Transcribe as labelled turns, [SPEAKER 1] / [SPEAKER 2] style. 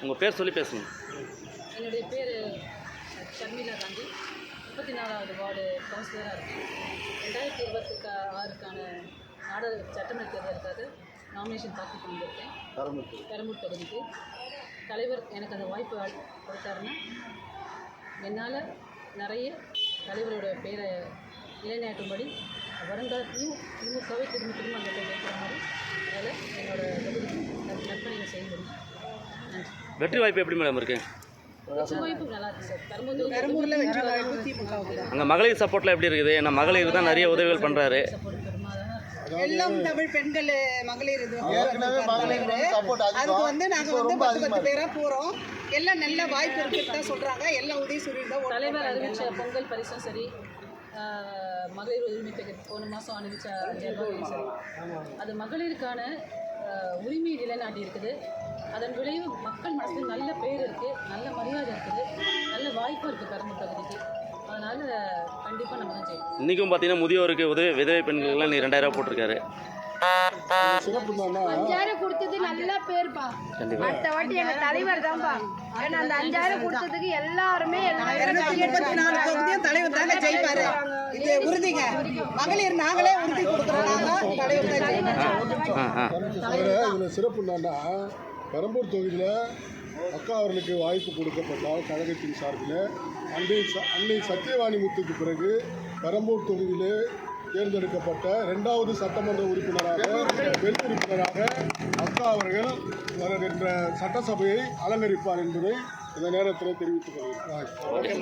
[SPEAKER 1] உங்கள் பேர் சொல்லி பேசுங்க.
[SPEAKER 2] என்னுடைய பேர் ஷர்மிளா காந்தி, 34வது வார்டு கவுன்சிலராக இருக்கேன். 2026க்கான நாடாளுமன்ற சட்டமன்ற தேர்தலுக்காக நாமினேஷன் தாக்கல் பண்ணியிருக்கேன். பெரம்பூர் தொகுதிக்கு தலைவர் எனக்கு அந்த வாய்ப்பு கொடுத்தாருன்னா என்னால் நிறைய தலைவரோட பேரை நிலைநாட்டும்படி வருங்காலத்தையும் திமுகவை திரும்ப அந்த வைக்கிற மாதிரி அதில் என்னோட தொகுதிக்கு நற்பணிகள் செய்ய முடியும். நன்றி.
[SPEAKER 1] வெற்றி வாய்ப்பு எப்படி மேடம் இருக்கு?
[SPEAKER 2] வெற்றி வாய்ப்பு நல்லா இருக்குது சார். பெரம்பூரில் வெற்றி வாய்ப்பு திமுக.
[SPEAKER 1] அங்கே மகளிர் சப்போர்ட்லாம் எப்படி இருக்குது? ஏன்னா மகளிர் தான் நிறைய உதவிகள் பண்ணுறாரு.
[SPEAKER 3] எல்லாம் தமிழ் பெண்கள் மகளிர் இது அதுக்கு வந்து நாங்கள் வந்து 10 பேராக போகிறோம். எல்லாம் நல்ல வாய்ப்பு இருக்குன்னு தான் சொல்கிறாங்க. எல்லாம் உதயசூரியன் தான்
[SPEAKER 2] தலைவர் அறிவித்த பொங்கல் பரிசும் சரி, மகளிர் உரிமை தொகை போன மாதம் அறிவித்த 5000 ரூபாயும் சரி, அது மகளிருக்கான உரிமை நிலைநாட்டி இருக்குது. அதன் விளைவு மக்கள் மனசில் நல்ல பேர் இருக்குது, நல்ல மரியாதை இருக்குது, நல்ல வாய்ப்பு இருக்குது பெரம்பூர் தொகுதிக்கு. அதனால் கண்டிப்பாக நம்ம தான் செய்யணும்.
[SPEAKER 1] இன்றைக்கும் பார்த்தீங்கன்னா முதியோருக்கு விதவை பெண்களுக்கெல்லாம் நீ 2000 போட்டிருக்காரு.
[SPEAKER 4] 5000 கொடுத்தது நல்ல பேர்ப்பா. அடுத்த வாட்டி எங்க தலைவர் தான்ப்பா. ஏன்னா அந்த 5000 கொடுத்ததுக்கு எல்லாருமே
[SPEAKER 3] 234 தொகுதியும் தலைவர் தாங்க ஜெயிப்பாரு. இது உறுதிங்க. மகளிர் நாங்களே உறுதி கொடுக்குறோம். தலைவர் தான் ஜெயிப்பாரு.
[SPEAKER 5] இதில் சிறப்பு என்னன்னா, பெரம்பூர் தொகுதியில் அக்கா அவர்களுக்கு வாய்ப்பு கொடுக்கப்பட்டால் கழகத்தின் சார்பில் அன்னை சத்தியவாணி முத்துக்கு பிறகு பெரம்பூர் தொகுதியில் தேர்ந்தெடுக்கப்பட்ட 2வது சட்டமன்ற உறுப்பினராக பெண் உறுப்பினராக அக்கா அவர்கள் வருகின்ற சட்டசபையை அலங்கரிப்பார் என்பதை இந்த நேரத்தில் தெரிவித்துக் கொள்கிறேன்.